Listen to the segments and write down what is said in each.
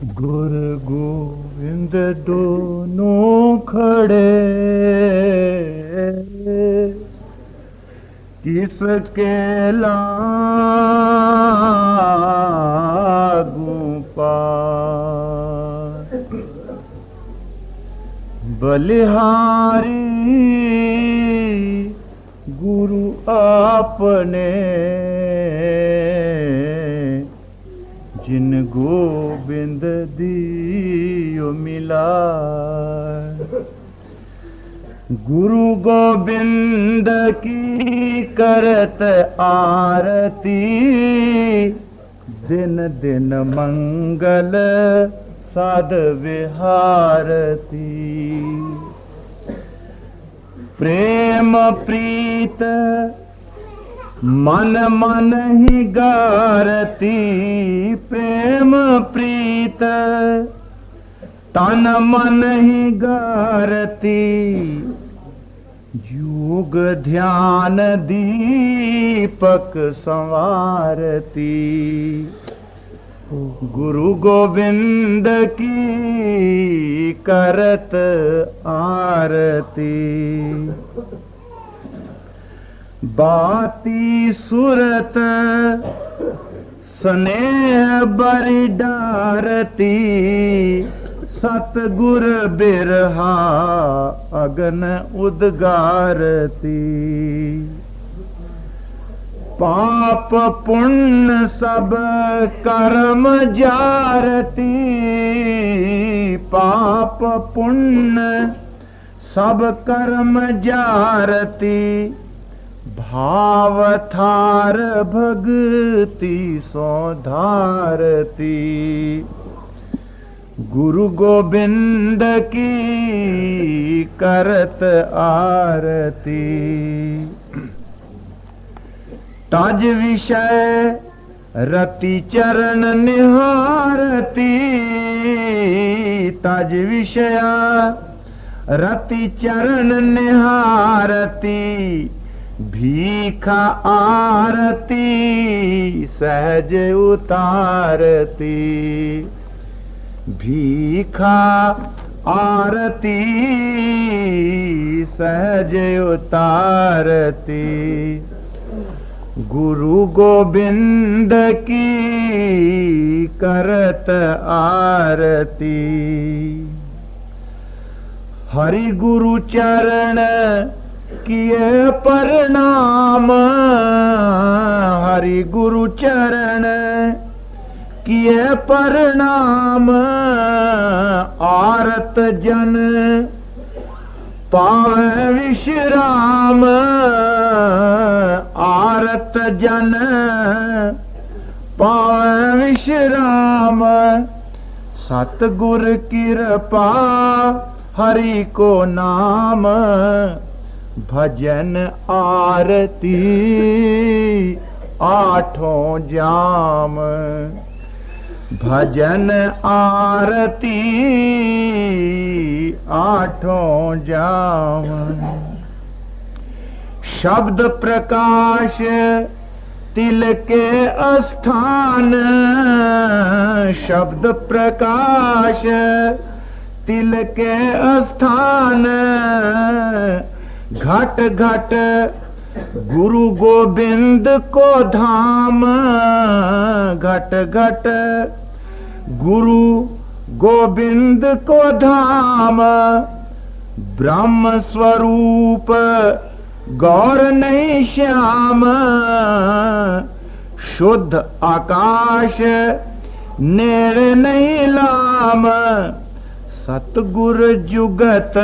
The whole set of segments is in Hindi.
गुर गोविंद दोनों खड़े, किसके लागू पार। बलिहारी गुरु आपने, जिन गोविंद दियो मिला। गुरु गोविंद की करत आरती, दिन दिन मंगल साध विहारती। प्रेम प्रीत मन मन ही गारती, प्रेम प्रीत तन मन ही गारती। योग ध्यान दीपक संवारती, गुरु गोविंद की करत आरती। बाती सुरत स्नेह बरि डारती, सतगुर बिरहा अगन उद्गारती। पाप पुण्य सब कर्म जारती, पाप पुण्य सब कर्म जारती। भाव थार भगति सो धारती, गुरु गोविंद की करत आरती। तज विषय रति चरण निहारती, तज विषय रति चरण निहारती। भीखा आरती सहज उतारती, भीखा आरती सहज उतारती। गुरु गोविंद की करत आरती। हरि गुरु चरण किए प्रणाम, हरि गुरु चरण किए प्रणाम। आरत जन पावे विश्राम, आरत जन पावे विश्राम। सतगुर कृपा हरि को नाम, भजन आरती आठों जाम। भजन आरती आठों जाम। शब्द प्रकाश तिल के स्थान, शब्द प्रकाश तिल के स्थान। घट घट गुरु गोविंद को धाम, घट घट गुरु गोविंद को धाम। ब्रह्म स्वरूप गौर नहीं श्याम, शुद्ध आकाश नेर नहीं लाम। सतगुर जुगत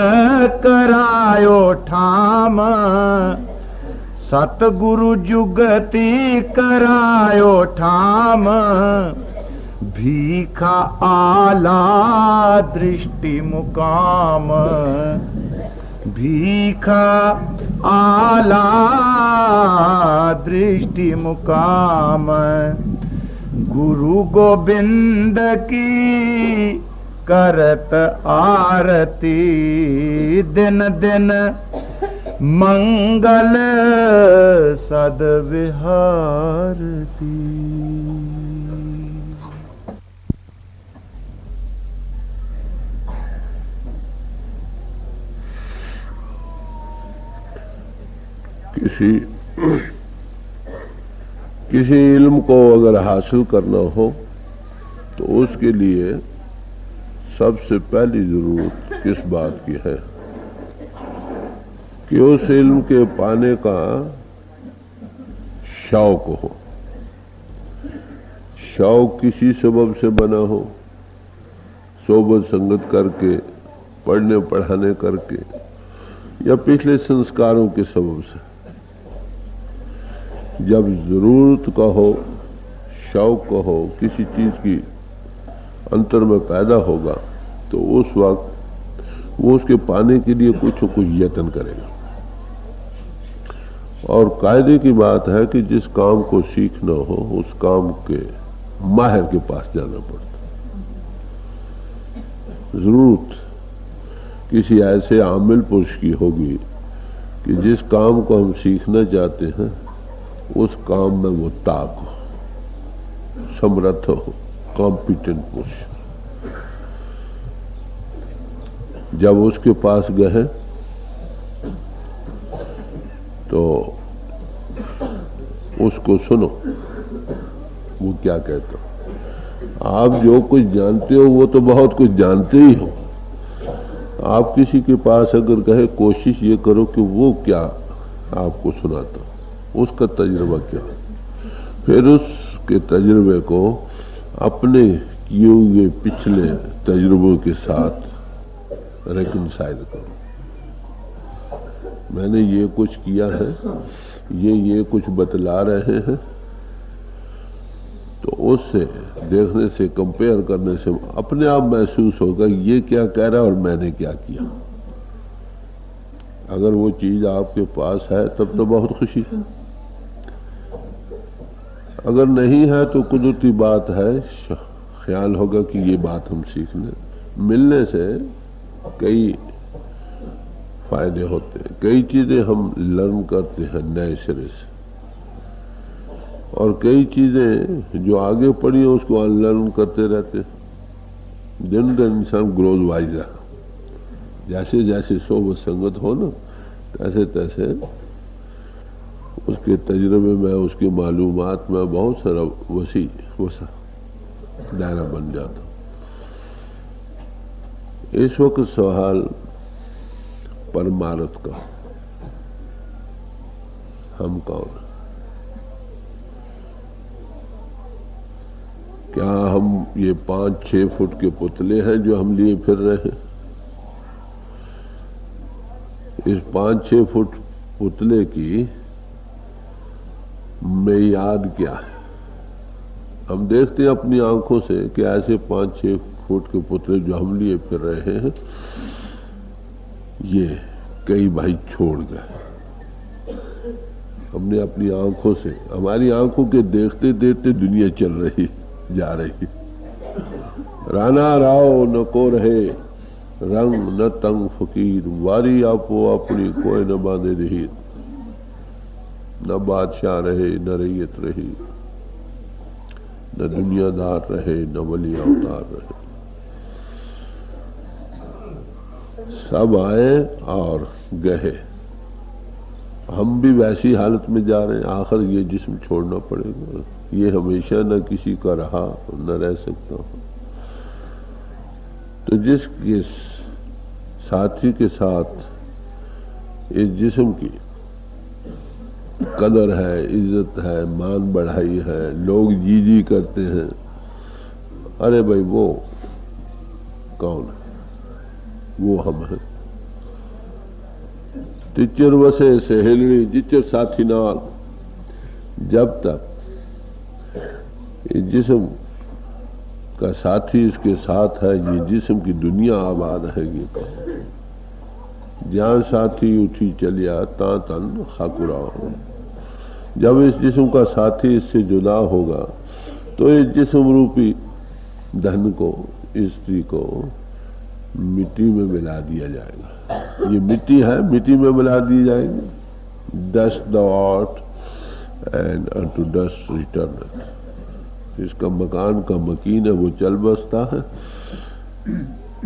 करायो ठाम, सतगुरु जुगति करायो ठाम। भीखा आला दृष्टि मुकाम, भीखा आला दृष्टि मुकाम। गुरु गोविंद की करत आरती, दिन दिन मंगल सद विहारती। किसी इल्म को अगर हासिल करना हो तो उसके लिए सबसे पहली जरूरत किस बात की है कि उस इल्म के पाने का शौक हो। शौक किसी सबब से बना हो, सोबत संगत करके, पढ़ने पढ़ाने करके, या पिछले संस्कारों के सबब से। जब जरूरत का हो, शौक का हो, किसी चीज की अंतर में पैदा होगा तो उस वक्त वो उसके पाने के लिए कुछ न कुछ यत्न करेगा। और कायदे की बात है कि जिस काम को सीखना हो उस काम के माहिर के पास जाना पड़ता। जरूरत किसी ऐसे आमिल पुरुष की होगी कि जिस काम को हम सीखना चाहते हैं उस काम में वो ताक हो, समर्थ हो, कॉम्पिटेंट पुरुष। जब उसके पास गए तो उसको सुनो वो क्या कहता। आप जो कुछ जानते हो वो तो बहुत कुछ जानते ही हो। आप किसी के पास अगर कहे कोशिश ये करो कि वो क्या आपको सुनाता, उसका तजुर्बा क्या, फिर उसके तजुर्बे को अपने किए हुए पिछले तजुर्बों के साथ रिकंसाइल करो। मैंने ये कुछ किया है, ये कुछ बतला रहे हैं, तो उससे देखने से, कंपेयर करने से अपने आप महसूस होगा ये क्या कह रहा है और मैंने क्या किया। अगर वो चीज आपके पास है तब तो बहुत खुशी है, अगर नहीं है तो कुदरती बात है, ख्याल होगा कि ये बात हम सीखने मिलने से कई फायदे होते हैं। कई चीजें हम लर्न करते हैं नए सिरे से, और कई चीजें जो आगे पड़ी हैं उसको अनलर्न करते रहते हैं। दिन दिन इंसान ग्रोज वाइजर, जैसे जैसे सोबत संगत हो ना तैसे तैसे उसके तजुर्बे में, उसकी मालूमात में बहुत सारा वसा दायरा बन जाता। इस वक्त सवाल परमारथ का, हम कौन? क्या हम ये 5-6 फुट के पुतले हैं जो हम लिए फिर रहे हैं? इस 5-6 फुट पुतले की मेयाद क्या है? हम देखते हैं अपनी आंखों से कि ऐसे 5-6 फुट के पुतले जो हम लिए फिर रहे हैं ये कई भाई छोड़ गए। हमने अपनी आंखों से, हमारी आंखों के देखते देखते दुनिया चल रही जा रही। राना राव न को रहे रंग न तंग फकीर, वारी आपो अपनी कोई न बांधे रही। न बादशाह रहे न रैयत रही, न दुनियादार रहे न वली अवतार रहे। सब आए और गए, हम भी वैसी हालत में जा रहे हैं। आखिर ये जिस्म छोड़ना पड़ेगा, ये हमेशा न किसी का रहा न रह सकता। तो जिसके साथी के साथ इस जिस्म की कदर है, इज्जत है, मान बढ़ाई है, लोग जी जी करते हैं, अरे भाई वो कौन है? वो हम हैं। टिचर वसे सहेलनी जिचर साथी नाल, जब तक इस जिस्म का साथी इसके साथ है ये जिस्म की दुनिया आबाद रहेगी। ज्ञान साथी उठी चलिया ता तन खाकुरा। जब इस जिस्म का साथी इससे जुदा होगा तो इस जिस्म रूपी धन को, स्त्री को मिट्टी में मिला दिया जाएगा। ये मिट्टी है, मिट्टी में मिला दी जाएगी। Dust the art and unto dust return. इसका मकान का मकीन है, वो चल बसता है।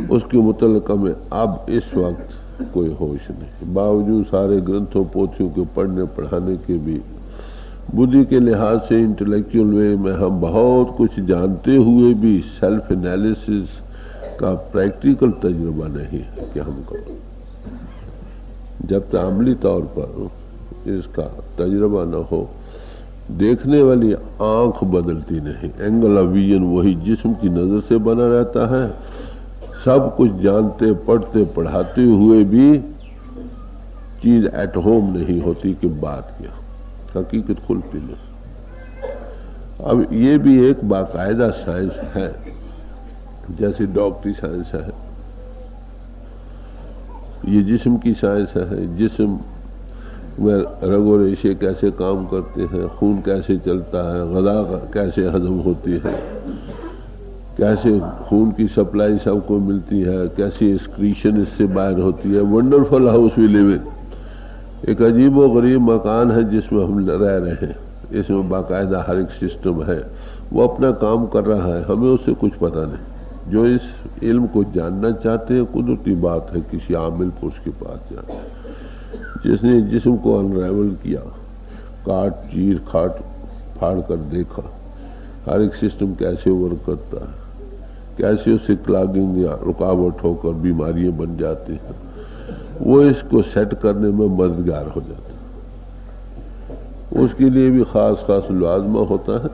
उसके मुतल्लिक़ में अब इस वक्त कोई होश नहीं। बावजूद सारे ग्रंथों पोथियों के पढ़ने पढ़ाने के भी बुद्धि के लिहाज से इंटेलेक्चुअल वे में हम बहुत कुछ जानते हुए भी सेल्फ एनालिसिस का प्रैक्टिकल तजुर्बा नहीं है कि हमको। जब तक अमली तौर पर इसका तजुर्बा न हो, देखने वाली आंख बदलती नहीं, एंगल ऑफ विजन वही जिस्म की नजर से बना रहता है। सब कुछ जानते पढ़ते पढ़ाते हुए भी चीज एट होम नहीं होती कि बात क्या हकीकत खुलती नहीं। अब ये भी एक बाकायदा साइंस है, जैसे डॉक्टरी साइंस है, ये जिस्म की साइंस है। जिस्म में रगो रेशे कैसे काम करते हैं, खून कैसे चलता है, ग़िज़ा कैसे हजम होती है, कैसे खून की सप्लाई सबको मिलती है, कैसी एक्सक्रीशन इससे बाहर होती है। Wonderful house we live in, एक अजीब व गरीब मकान है जिसमें हम रह रहे हैं। इसमें बाकायदा हर एक सिस्टम है, वो अपना काम कर रहा है, हमें उससे कुछ पता नहीं। जो इस इल्म को जानना चाहते हैं, कुदरती बात है किसी आमिल पुरुष के पास जाना, जिसने जिस्म को अनराइवल किया, काट चीर खाट फाड़ कर देखा हर एक सिस्टम कैसे वर्क करता है, कैसे उससे क्लॉगिंग या रुकावट होकर बीमारियां बन जाती हैं, वो इसको सेट करने में मददगार हो जाता है। उसके लिए भी खास खास लाजमा होता है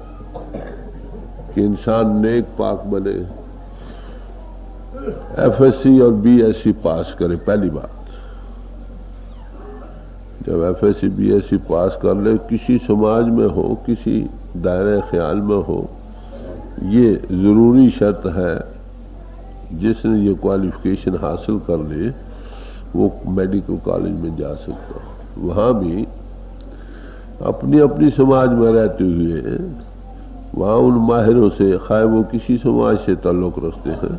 कि इंसान नेक पाक बने, एफएससी और बीएससी पास करे। पहली बात, जब एफएससी बीएससी पास कर ले, किसी समाज में हो, किसी दायरे ख्याल में हो, ये जरूरी शर्त है। जिसने ये क्वालिफिकेशन हासिल कर ले वो मेडिकल कॉलेज में जा सकता है। वहाँ भी अपनी अपनी समाज में रहते हुए वहाँ उन माहिरों से, खाए वो किसी समाज से ताल्लुक़ रखते हैं,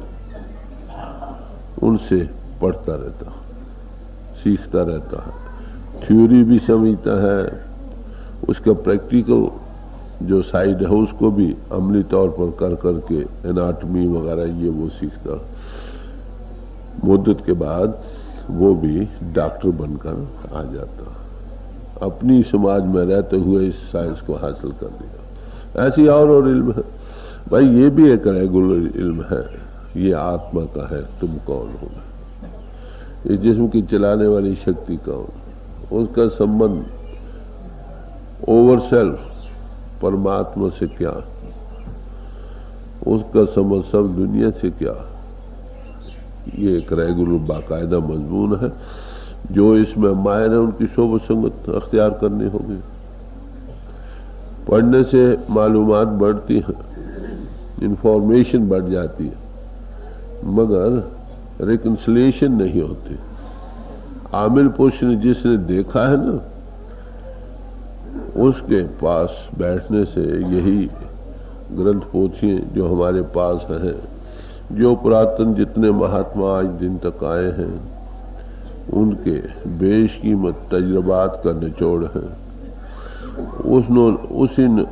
उनसे पढ़ता रहता, सीखता रहता है, थ्योरी भी समझता है, उसका प्रैक्टिकल जो साइड है उसको भी अमली तौर पर कर करके एनाटमी वगैरह ये वो सीखता। मुद्दत के बाद वो भी डॉक्टर बनकर आ जाता, अपनी समाज में रहते हुए इस साइंस को हासिल कर लिया। ऐसी और इल्म है भाई, ये भी एक रेगुलर इल्म है। ये आत्मा का है, तुम कौन हो, ये जिस्म की चलाने वाली शक्ति कौन, उसका संबंध ओवर सेल्फ परमात्मा से क्या, उसका संबंध सब दुनिया से क्या। ये एक रेगुलर बाकायदा मजमून है। जो इसमें माहिर है उनकी सोबत संगत अख्तियार करनी होगी। पढ़ने से मालूमात बढ़ती हैं, इंफॉर्मेशन बढ़ जाती है, मगर रिकन्सिलिएशन नहीं होती। आमिल पुरुष ने जिसने देखा है ना, उसके पास बैठने से यही ग्रंथ पोथियां जो हमारे पास हैं, जो पुरातन जितने महात्मा आज दिन तक आए हैं, उनके बेशकीमत तजुर्बात का निचोड़ है। उस इन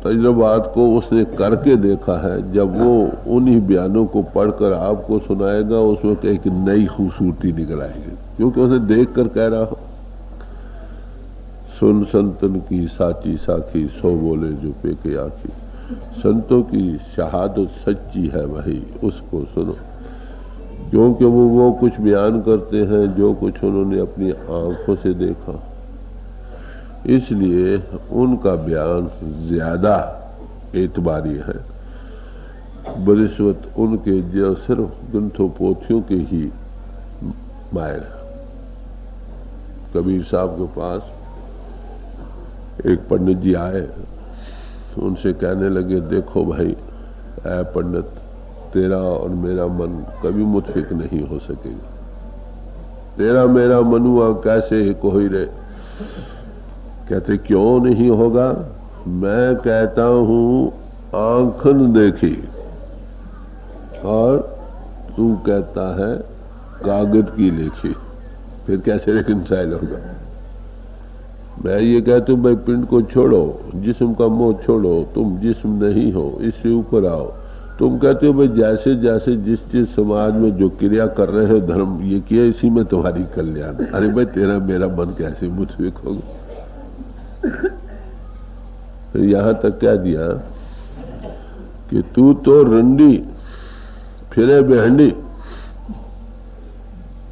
तजुर्बात को उसने करके देखा है। जब वो उन्हीं बयानों को पढ़कर आपको सुनाएगा, उसमें एक नई खूबसूरती निकल आएगी, क्योंकि उसने देख कर कह रहा हो। सुन संतन की साची साखी, सो बोले जो पेके आखी। संतों की शहादत सच्ची है वही, उसको सुनो, क्योंकि वो कुछ बयान करते हैं जो कुछ उन्होंने अपनी आंखों से देखा। इसलिए उनका बयान ज्यादा एतबारी है बनिस्बत उनके जो सिर्फ ग्रंथों पोथियों के ही माहिर है। कबीर साहब के पास एक पंडित जी आए, उनसे कहने लगे, देखो भाई ऐ पंडित, तेरा और मेरा मन कभी मुतफिक नहीं हो सकेगा। तेरा मेरा मनुआ कैसे कोई रे। कहते क्यों नहीं होगा? मैं कहता हूं आंखन देखी, और तू कहता है कागज की लिखी, फिर कैसे रिकंसाइल होगा? मैं ये कहता हूं भाई पिंड को छोड़ो, जिस्म का मोह छोड़ो, तुम जिस्म नहीं हो, इससे ऊपर आओ, तुम कहते हो भाई जैसे जैसे जिस जिस समाज में जो क्रिया कर रहे हो धर्म ये किया इसी में तुम्हारी कल्याण। अरे भाई तेरा मेरा मन कैसे मुझविक होगा। फिर यहां तक क्या दिया कि तू तो रंडी फिरे बेहंडी।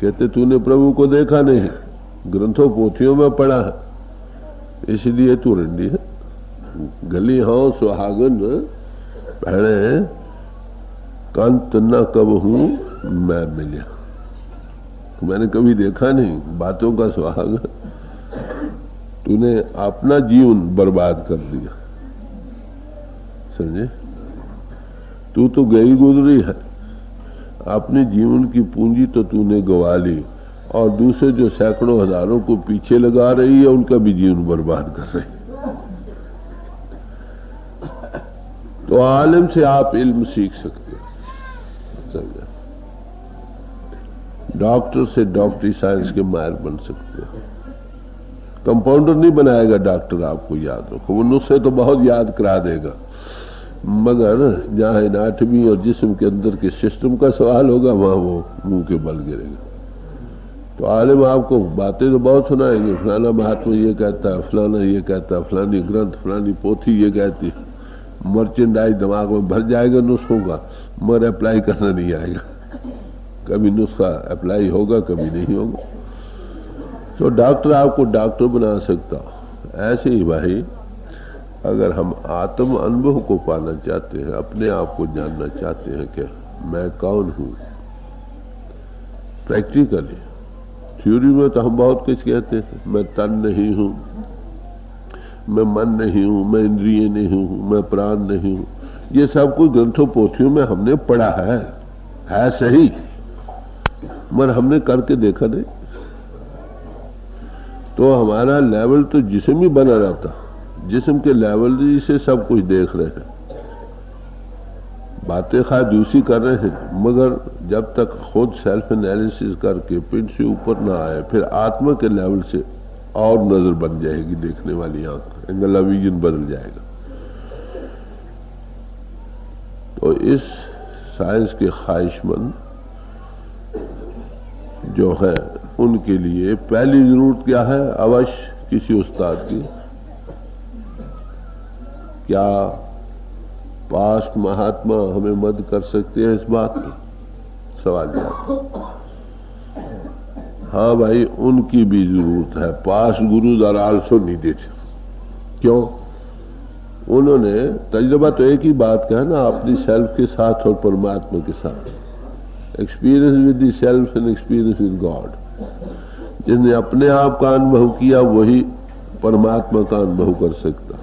कहते तूने प्रभु को देखा नहीं, ग्रंथों पोथियों में पढ़ा है, इसलिए तू रंडी है। गली हो सुहागन भैणे कंत न कब हूं मैं मिलिया। मैंने कभी देखा नहीं, बातों का सुहाग। तूने अपना जीवन बर्बाद कर दिया, समझे। तू तो गई गुजरी है, अपने जीवन की पूंजी तो तूने गवा ली और दूसरे जो सैकड़ों हजारों को पीछे लगा रही है उनका भी जीवन बर्बाद कर रही है। तो आलिम से आप इल्म सीख सकते हो, समझे। डॉक्टर से डॉक्टरी साइंस के माहिर बन सकते हो। कंपाउंडर नहीं बनाएगा डॉक्टर, आपको याद रखो। वो नुस्खे तो बहुत याद करा देगा, मगर जहां एनाटमी और जिस्म के अंदर के सिस्टम का सवाल होगा वहां वो मुंह के बल गिरेगा। तो आलिम आपको बातें तो बहुत सुनाएंगे, फलाना महात्मा ये कहता है, फलाना ये कहता है, फलानी ग्रंथ फलानी पोथी ये कहती है। मर्चेंडाइज दिमाग में भर जाएगा नुस्खों का, मगर अप्लाई करना नहीं आएगा। कभी नुस्खा अप्लाई होगा, कभी नहीं होगा। तो डॉक्टर आपको डॉक्टर बना सकता। ऐसे ही भाई अगर हम आत्म अनुभव को पाना चाहते हैं, अपने आप को जानना चाहते हैं कि मैं कौन हूं, प्रैक्टिकली। थ्योरी में तो हम बहुत कुछ कहते हैं, मैं तन नहीं हूं, मैं मन नहीं हूं, मैं इंद्रिय नहीं हूं, मैं प्राण नहीं हूं। ये सब कुछ ग्रंथों पोथियों में हमने पढ़ा है सही, मगर हमने करके देखा नहीं। तो हमारा लेवल तो जिस्म ही बना रहता, जिस्म के लेवल से सब कुछ देख रहे हैं, बातें खा दूसरी कर रहे हैं, मगर जब तक खुद सेल्फ एनालिसिस करके पिंड से ऊपर ना आए, फिर आत्मा के लेवल से और नजर बन जाएगी, देखने वाली आंख, एंगल ऑफ विजन बदल जाएगा। तो इस साइंस के ख्वाहिशमंद जो है उनके लिए पहली जरूरत क्या है? अवश्य किसी उस्ताद की। क्या पास्ट महात्मा हमें मदद कर सकते हैं इस बात की? सवाल आता। हाँ भाई, उनकी भी जरूरत है। Past gurus are also needed. क्यों? उन्होंने तजुर्बा तो एक ही बात का है ना, अपनी सेल्फ के साथ और परमात्मा के साथ। Experience with the self and experience with God. जिसने अपने आप का अनुभव किया वही परमात्मा का अनुभव कर सकता।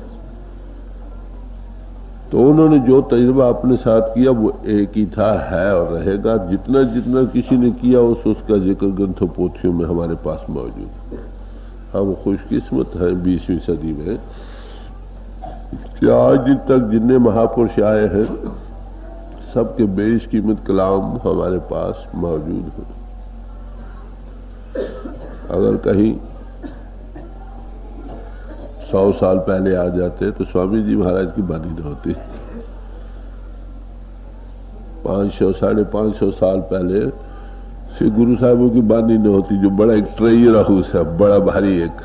तो उन्होंने जो तजुर्बा अपने साथ किया वो एक ही था, है और रहेगा। जितना जितना किसी ने किया उसका जिक्र ग्रंथों पोथियों में हमारे पास मौजूद है। हम खुशकिस्मत हैं 20वीं सदी में कि आज दिन तक जितने महापुरुष आए हैं सबके बेशकीमत कलाम हमारे पास मौजूद है। अगर कहीं 100 साल पहले आ जाते तो स्वामी जी महाराज की बानी न होती। 500 550 साल पहले श्री गुरु साहिबों की बानी न होती, जो बड़ा एक ट्रेजर हाउस है, बड़ा भारी एक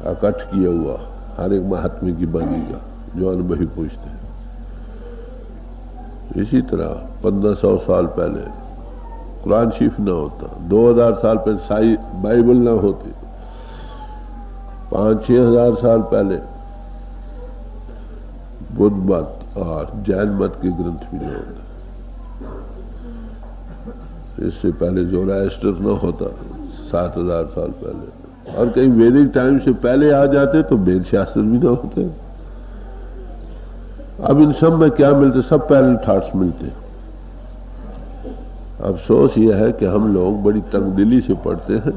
इकट्ठ किया हुआ हर एक महात्मा की बानी का, जो अनुभवी पूछते हैं। इसी तरह 1500 साल पहले कुरान शरीफ न होता, 2000 साल पहले बाइबल न होती, 5-6 हजार साल पहले बुद्ध मत और जैन मत के ग्रंथ भी नहीं होते। इससे पहले ज़ोराएस्टर न होता 7000 साल पहले। और कहीं वैदिक टाइम से पहले आ जाते तो वेद शास्त्र भी न होते। अब इन सब में क्या मिलते? सब पैरल थॉट्स मिलते। अफसोस यह है कि हम लोग बड़ी तंगदिली से पढ़ते हैं।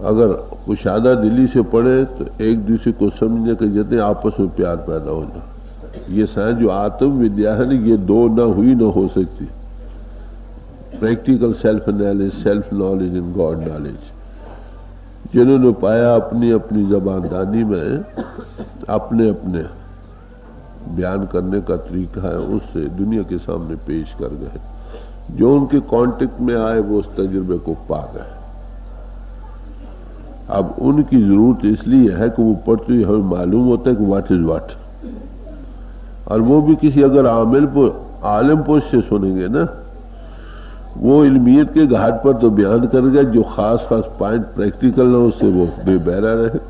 अगर कुशादा दिली से पढ़े तो एक दूसरे को समझने के जितने आपस में प्यार पैदा हो जाए। ये साइंस जो आत्म विद्या है ना, ये दो ना हुई ना हो सकती। Practical self analysis, self knowledge and God knowledge, जिन्होंने पाया अपनी अपनी जबानदानी में अपने अपने बयान करने का तरीका है उससे दुनिया के सामने पेश कर गए। जो उनके कांटेक्ट में आए वो उस तजुर्बे को पा गए। अब उनकी जरूरत इसलिए है कि वो पढ़ते हुए हमें मालूम होता है कि व्हाट इज व्हाट, और वो भी किसी अगर आलिम पुरुष से सुनेंगे ना, वो इल्मियत के घाट पर तो बयान करेगा, जो खास खास पॉइंट प्रैक्टिकल ना उससे वो बेबहरा रहे।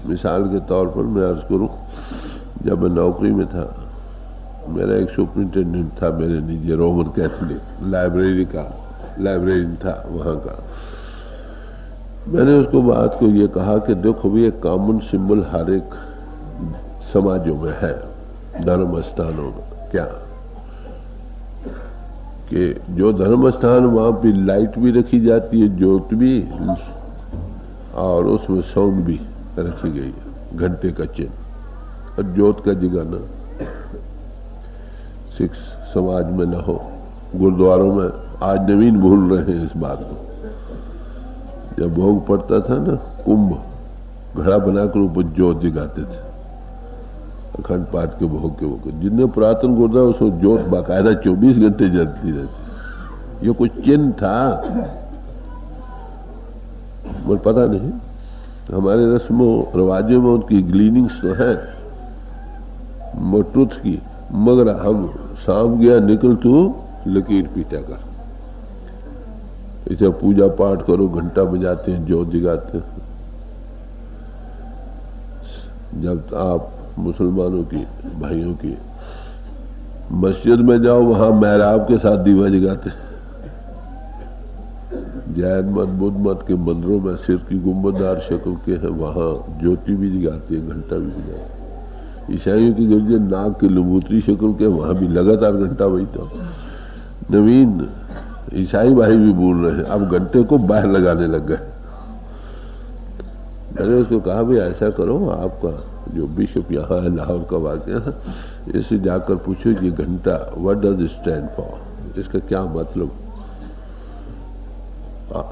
मिसाल के तौर पर मैं अर्ज करूं, जब मैं नौकरी में था, मेरा एक सुपरिंटेंडेंट था मेरे निजी रोमन कैथोलिक लाइब्रेरी का लाइब्रेरियन था वहां का। मैंने उसको बात को ये कहा कि देखो भी एक कॉमन सिंबल हर एक समाजों में है, धर्म स्थानों में, क्या कि जो धर्म स्थान वहां पे लाइट भी रखी जाती है, ज्योत भी, और उसमें साउंड भी रखी गई है, घंटे का चिन्ह, और ज्योत का जगाना सिख समाज में न हो। गुरुद्वारों में आज नवीन भूल रहे हैं इस बात को। जब भोग पड़ता था ना, कुंभ घड़ा बनाकर ऊपर ज्योत जगाते थे अखंड पाठ के भोग के वक्त। जितने पुरातन गुरुद्वारा उसमें ज्योत बाकायदा 24 घंटे जलती रहती। ये कुछ चिन्ह था, मुझे पता नहीं। हमारे रस्मों रिवाजों में उनकी ग्लीनिंग्स तो है मोटरुथ की, मगर हम शाम गया निकल तू लकीर पीटा कर, इसे पूजा पाठ करो, घंटा बजाते हैं, ज्योत जगाते हैं। जब आप मुसलमानों की भाइयों की मस्जिद में जाओ, वहां महराब के साथ दीवा जगाते हैं। जैन मत बुद्ध मत के मंदिरों में सिर की गुंबददार शक्ल के हैं, वहां ज्योति भी जगाती है, घंटा भी बजाते हैं। ईसाइयों की गिरजे नाक की लंबूतरी शक्ल के, वहां भी लगातार घंटा बजता। नवीन ईसाई भाई भी बोल रहे हैं, अब घंटे को बाहर लगाने लग गए। मैंने उसको कहा भाई ऐसा करो, आपका जो बिशप यहाँ है लाहौर का वाकया, इसे जाकर पूछो ये घंटा what does it stand for, इसका क्या मतलब।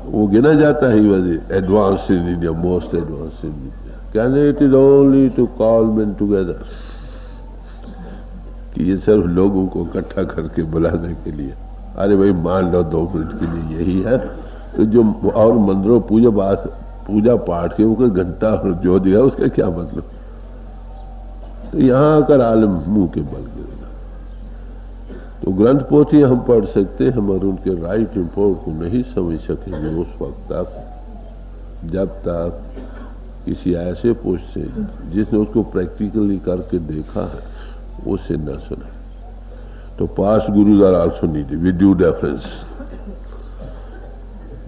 वो गिना जाता है advance in India, most advance in India. Can it is only to call men together, कि ये सिर्फ लोगों को इकट्ठा करके बुलाने के लिए। अरे भाई मान लो 2 मिनट के लिए यही है, तो जो और मंदिरों पूजा पाठ के ऊपर घंटा और जो दिया उसका क्या मतलब। तो यहां आकर आलम मुंह के बल गिरेगा। तो ग्रंथ पोथी हम पढ़ सकते हैं, मगर उनके राइट इंपोर्ट को नहीं समझ सकेंगे उस वक्त तक जब तक किसी ऐसे पोस्ट से जिसने उसको प्रैक्टिकली करके देखा है उससे न सुने। तो past gurus are also needed with due deference.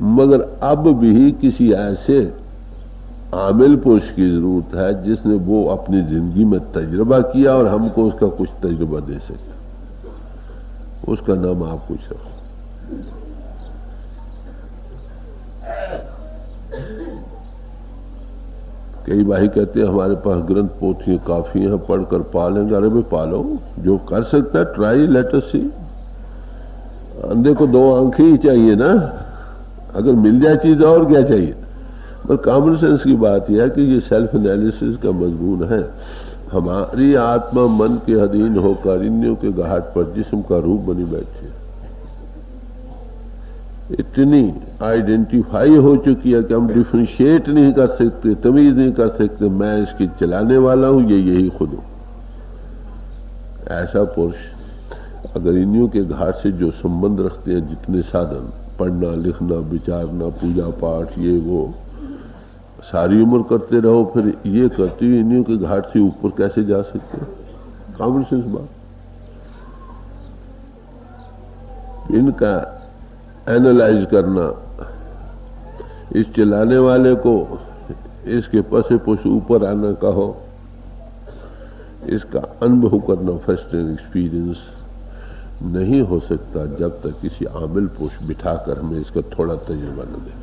मगर अब भी किसी ऐसे आमिल पुरुष की जरूरत है जिसने वो अपनी जिंदगी में तजुर्बा किया और हमको उसका कुछ तजुर्बा दे सके। उसका नाम आप कुछ रखो। कई भाई कहते हैं हमारे पास ग्रंथ पोथियां काफी हैं, पढ़कर पालेंगे। अरे भाई पालो, जो कर सकता है ट्राई, लेट अस सी। अंधे को 2 आंखें ही चाहिए ना, अगर मिल जाए चीज और क्या चाहिए। पर कॉमन सेंस की बात यह है कि ये सेल्फ एनालिसिस का मजमून है। हमारी आत्मा मन के अधीन होकर इंद्रियों के घाट पर जिस्म का रूप बनी बैठी है, इतनी आइडेंटिफाई हो चुकी है कि हम डिफ्रेंशिएट नहीं कर सकते, तमीज नहीं कर सकते, मैं इसकी चलाने वाला हूं, ये यही खुद हूं। ऐसा पुरुष अगर इंद्रियों के घाट से जो संबंध रखते हैं, जितने साधन, पढ़ना लिखना विचारना पूजा पाठ ये वो, सारी उम्र करते रहो, फिर ये करते हुए इंद्रियों के घाट से ऊपर कैसे जा सकते हैं। कॉमन सेंस बात। इनका एनालाइज करना, इस चलाने वाले को इसके पसे पुश ऊपर आना कहो, इसका अनुभव करना फर्स्ट एक्सपीरियंस नहीं हो सकता जब तक किसी आमिल पुरुष बिठाकर हमें इसका थोड़ा तजुर्बा न दे।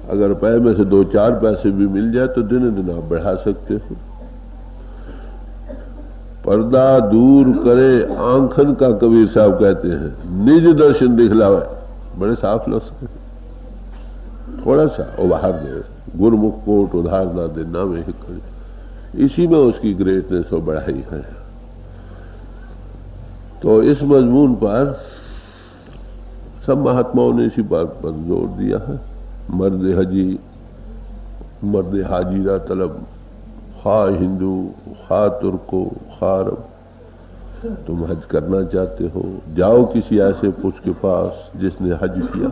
अगर पैर में से 2-4 पैसे भी मिल जाए तो दिन दिन आप बढ़ा सकते हो। पर्दा दूर करे आंखन का कबीर साहब कहते हैं, निज दर्शन दिखलावे। बड़े साफ लफ्ज, थोड़ा सा उभार दे, गुरमुख कोट उधार ना दे, ना में इसी में उसकी ग्रेटनेस और बढ़ाई है। तो इस मजमून पर सब महात्माओं ने इसी बात पर जोर दिया है। मर्द हजी, मर्द हाजीरा तलब, खा हिंदू, खा तुर्को, खा अरब, तुम हज करना चाहते हो, जाओ किसी ऐसे पुरुष के पास जिसने हज किया।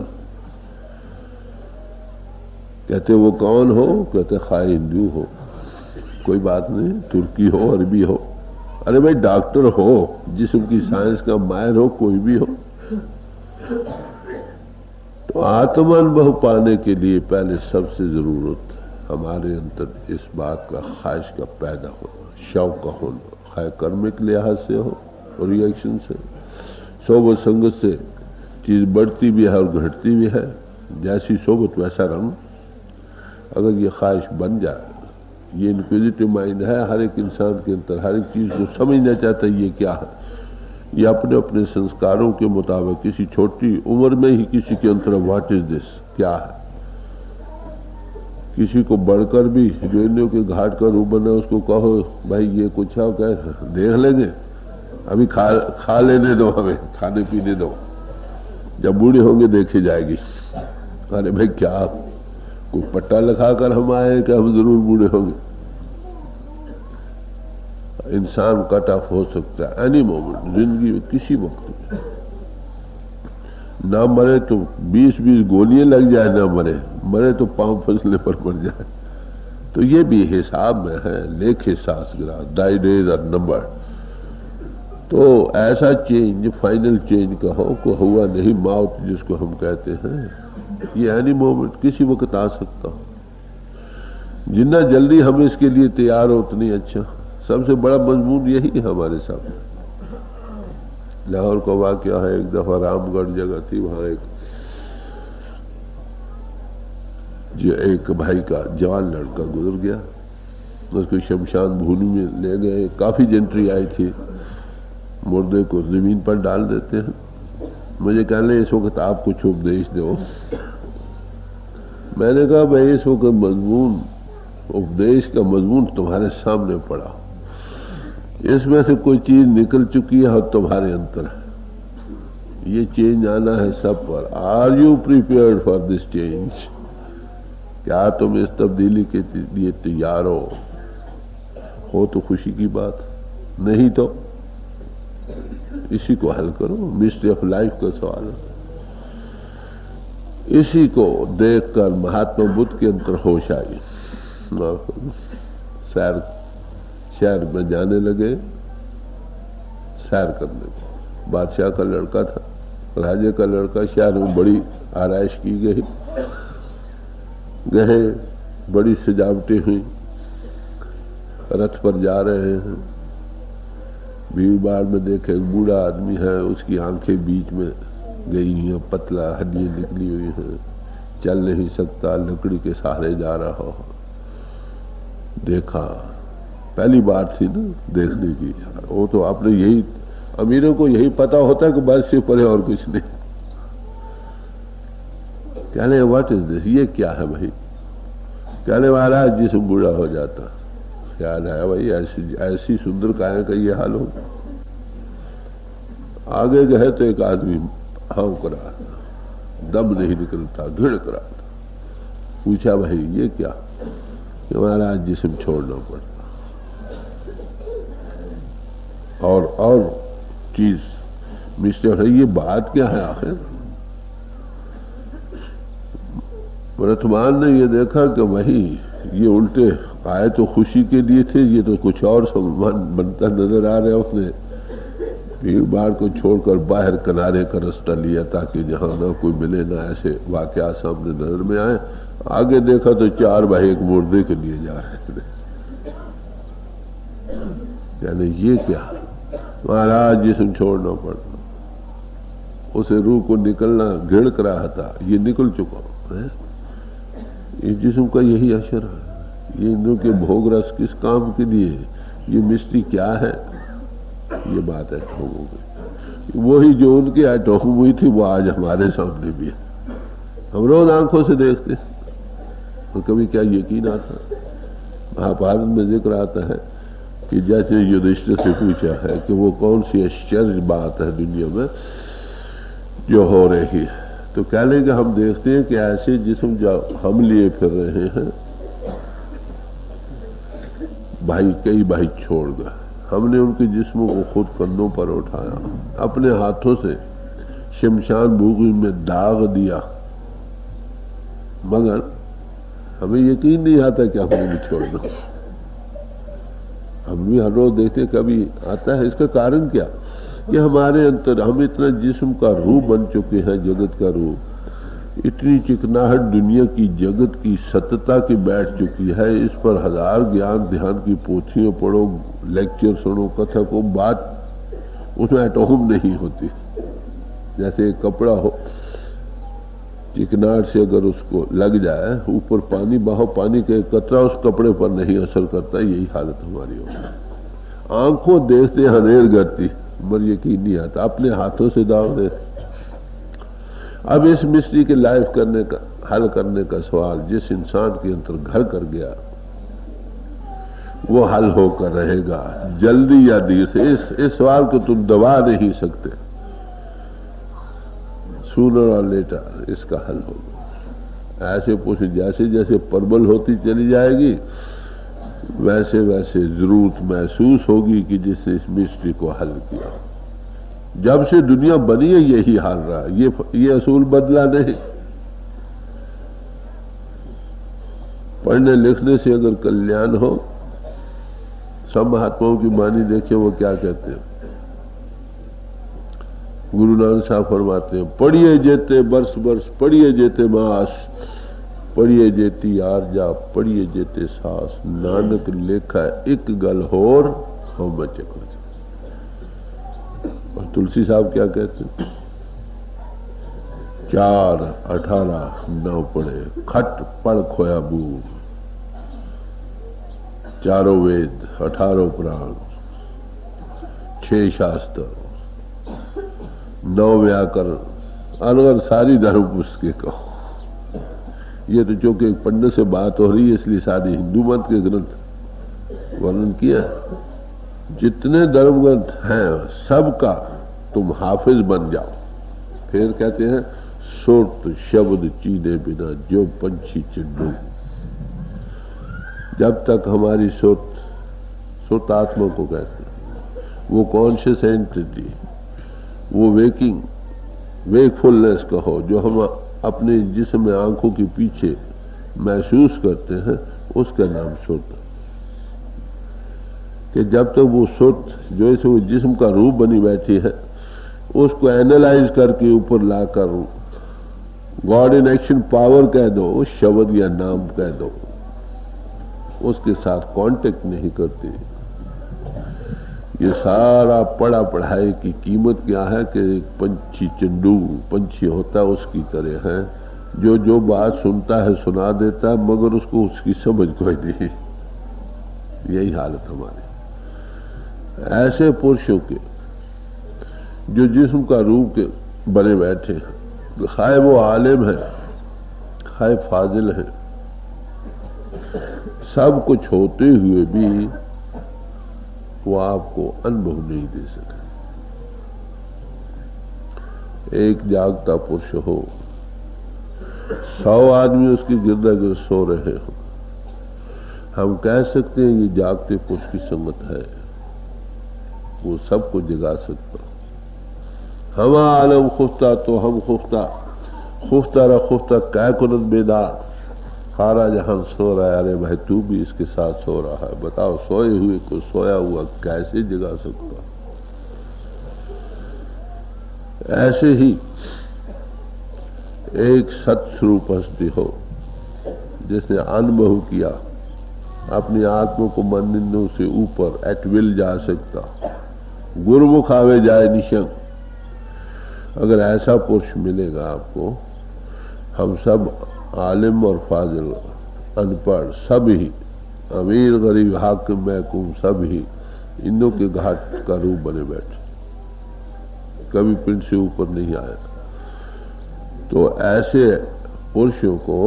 कहते वो कौन हो? कहते खा हिंदू हो, कोई बात नहीं, तुर्की हो, अरबी हो, अरे भाई डॉक्टर हो, जिस्म की साइंस का माहिर हो, कोई भी हो। तो आत्मानुभव पाने के लिए पहले सबसे जरूरत हमारे अंदर इस बात का, ख्वाहिश का पैदा होना, शौक का होना, खाए कर्मिक लिहाज से हो और रिएक्शन से। सोबत संगत से चीज बढ़ती भी है और घटती भी है, जैसी सोबत वैसा रंग। अगर ये ख्वाहिश बन जाए, ये इनक्विजिटिव माइंड है हर एक इंसान के अंदर, हर एक चीज को समझना चाहता है ये क्या है। ये अपने अपने संस्कारों के मुताबिक किसी छोटी उम्र में ही किसी के अंदर व्हाट इज दिस, क्या है। किसी को बढ़कर भी जोइनियों के घाट का रूप बना, उसको कहो भाई ये कुछ है, क्या देख लेंगे, अभी खा लेने दो, हमें खाने पीने दो, जब बूढ़े होंगे देखी जाएगी। अरे भाई क्या कोई पट्टा लगाकर हम आए कि हम जरूर बूढ़े होंगे। इंसान कट ऑफ हो सकता है एनी मोमेंट, जिंदगी में किसी वक्त में। ना मरे तो 20-20 गोलियां लग जाए, ना मरे तो पांव फसले पर मर जाए। तो ये भी हिसाब में है, लेखे शास्त्रा, दाई डेज आर नंबर। तो ऐसा चेंज, फाइनल चेंज कहो को हुआ नहीं, मौत जिसको हम कहते हैं, ये एनी मोमेंट किसी वक्त आ सकता हो। जितना जल्दी हम इसके लिए तैयार हो उतनी अच्छा। सबसे बड़ा मजमून यही है हमारे सामने। लाहौर का वाकया है, एक दफा रामगढ़ जगह थी, वहां एक भाई का जवान लड़का गुजर गया, उसको शमशान भूमि में ले गए। काफी जेंट्री आई थी, मुर्दे को जमीन पर डाल देते हैं। मुझे कहने इस वक्त आप कुछ उपदेश दो। मैंने कहा भाई इस वक्त मजमून, उपदेश का मजमून तुम्हारे सामने पड़ा, इसमें से कोई चीज निकल चुकी है और तुम्हारे अंदर है। ये चेंज आना है सब पर। Are you prepared for this change? क्या तुम इस तब्दीली के लिए तैयार हो तो खुशी की बात, नहीं तो इसी को हल करो। मिस्ट्री ऑफ लाइफ का सवाल है। इसी को देखकर महात्मा बुद्ध के अंदर होश आई। शहर में जाने लगे, सैर करने को। बादशाह का लड़का था, राजे का लड़का, शहर में बड़ी आराइश की गई, गए, बड़ी सजावटें हुई, रथ पर जा रहे हैं। भीड़ भाड़ में देखे एक बूढ़ा आदमी है, उसकी आंखें बीच में गई हैं, पतला, हड्डियां निकली हुई हैं, चल नहीं सकता, लकड़ी के सहारे जा रहा हो। देखा, पहली बार थी ना देखने की। वो तो आपने यही, अमीरों को यही पता होता है कि बस से परे और कुछ नहीं। कहने व्हाट इज दिस, ये क्या है भाई? कहने महाराज जिसम बूढ़ा हो जाता। ख्याल आया भाई ऐसी सुंदर काया का ये हाल हो। आगे गए तो एक आदमी हाँक रहा था, दम नहीं निकलता, घिड़क रहा था। पूछा भाई ये क्या? महाराज जिस्म छोड़ना पड़ता। और चीज मिस्टर है, ये बात क्या है आखिर? वर्तमान ने ये देखा कि वही ये उल्टे आए तो खुशी के लिए थे, ये तो कुछ और बनता नजर आ रहा है। उसने भीड़ भाड़ को छोड़कर बाहर किनारे का रास्ता लिया ताकि जहां ना कोई मिले, ना ऐसे वाकया सामने नजर में आए। आगे देखा तो चार भाई एक मुर्दे के लिए जा रहे थे। यानी ये क्या? महाराज जिस्म छोड़ना पड़ता। उसे रूह को निकलना घिड़क रहा था, ये निकल चुका है। इस जिस्म का यही असर है। ये इंद्रों के भोग रस किस काम के लिए? ये मिस्ट्री क्या है? ये बात एट होम हो गई। वही जो उनकी एट होम हुई थी वो आज हमारे सामने भी है। हम रोज आंखों से देखते और कभी क्या यकीन आता? महाभारत में जिक्र आता है कि जैसे युधिष्ठिर से पूछा है कि वो कौन सी आश्चर्य बात है दुनिया में जो हो रही है, तो कह लेंगे हम देखते हैं कि ऐसे जिस्म जो हम लिए फिर रहे हैं, भाई कई भाई छोड़ गए, हमने उनके जिस्मों को खुद कंधों पर उठाया, अपने हाथों से शमशान भूमि में दाग दिया, मगर हमें यकीन नहीं आता कि हमने भी छोड़ दो। हम भी हर रोज देखते कभी आता है। इसका कारण क्या कि हमारे अंतर हम इतना जिस्म का रूप बन चुके हैं, जगत का रूप, इतनी चिकनाहट दुनिया की जगत की सत्यता की बैठ चुकी है। इस पर हजार ज्ञान ध्यान की पोथियां पढ़ो, लेक्चर सुनो, कथा को, बात उसमें एटोम नहीं होती। जैसे एक कपड़ा हो, चिकनाहट से अगर उसको लग जाए, ऊपर पानी बहाओ, पानी का एक कतरा उस कपड़े पर नहीं असर करता। यही हालत हमारी होती। आंखों देखते हनेर करती, मगर यकीन नहीं आता, अपने हाथों से दाग दे। अब इस मिस्ट्री के लाइफ करने का हल करने का सवाल जिस इंसान के अंदर घर कर गया वो हल होकर रहेगा, जल्दी या देर से। इस सवाल को तुम दबा नहीं सकते, सूनर और लेटर इसका हल होगा। ऐसे पूछ जैसे जैसे प्रबल होती चली जाएगी वैसे वैसे जरूरत महसूस होगी कि जिसने इस मिस्ट्री को हल किया। जब से दुनिया बनी है यही हाल रहा, ये असूल बदला नहीं। पढ़ने लिखने से अगर कल्याण हो, सब महात्माओं की वाणी देखिए वो क्या कहते हैं। गुरु नानक साहब फरमाते हैं, पढ़िए जेते बरस बरस, पढ़िए जेते मास, पढ़िए जेती आरजा, पढ़िए जेते सास, नानक लेखा एक गल होर हम बच्चे को। और तुलसी साहब क्या कहते हैं, 4 18 9 पढ़े, खट पढ़ खोया बूढ़, चारों वेद 18 पुराण, 6 शास्त्र, 9 व्याकरण, अगर सारी धर्म पुस्तकें कहो। ये तो चूंकि एक पंडित से बात हो रही है इसलिए सारे हिंदू मत के ग्रंथ वर्णन किया। जितने धर्म ग्रंथ हैं सबका तुम हाफिज बन जाओ। फिर कहते हैं, सुरत शब्द चीने बिना जो पंछी चिंडू। जब तक हमारी सुरत आत्मा को कहते हैं, वो कॉन्शियस एंटिटी, वो वेकफुलनेस कहो, जो हम अपने जिस्म में आंखों के पीछे महसूस करते हैं, उसका नाम सुरत। कि जब तक वो सुरत जो इसे वो जिस्म का रूप बनी बैठी है, उसको एनालाइज करके ऊपर लाकर गॉड इन एक्शन पावर कह दो, उस शब्द या नाम कह दो, उसके साथ कांटेक्ट नहीं करती। ये सारा पढ़ा पढ़ाई की कीमत क्या है कि एक पंछी चंडू पंछी होता है उसकी तरह है, जो बात सुनता है सुना देता है, मगर उसको उसकी समझ कोई नहीं। यही हालत हमारी। ऐसे पुरुषों के जो जिस्म का रूप के बने बैठे हैं, खाए वो आलिम है, खाए फाजिल है, सब कुछ होते हुए भी वो आपको अनुभव नहीं दे सके। एक जागता पुरुष हो, 100 आदमी उसकी गिरदा गिर्द सो रहे हो, हम कह सकते हैं ये जागते पुरुष की संगत है, वो सबको जगा सकता। हम आलम खुफ्ता तो हम खुफ्ता, खुफ्ता रा खुफ्ता कै कुनत बेदार, सारा जहां सो रहा है, अरे भाई तू भी इसके साथ सो रहा है, बताओ सोए हुए को सोया हुआ कैसे जगा सकता। ऐसे ही एक सत्स्वरूप हस्ती हो जिसने अनुभव किया, अपनी आत्मा को मानने से ऊपर एट विल जा सकता, गुरुमुख आवे जाए निशंक। अगर ऐसा पुरुष मिलेगा आपको, हम सब आलिम और फाजिल, अनपढ़ सब ही, अमीर गरीब हाकिम महकूम सब ही इनों के घाट का रूप बने बैठे, कभी पिंड से ऊपर नहीं आया। तो ऐसे पुरुषों को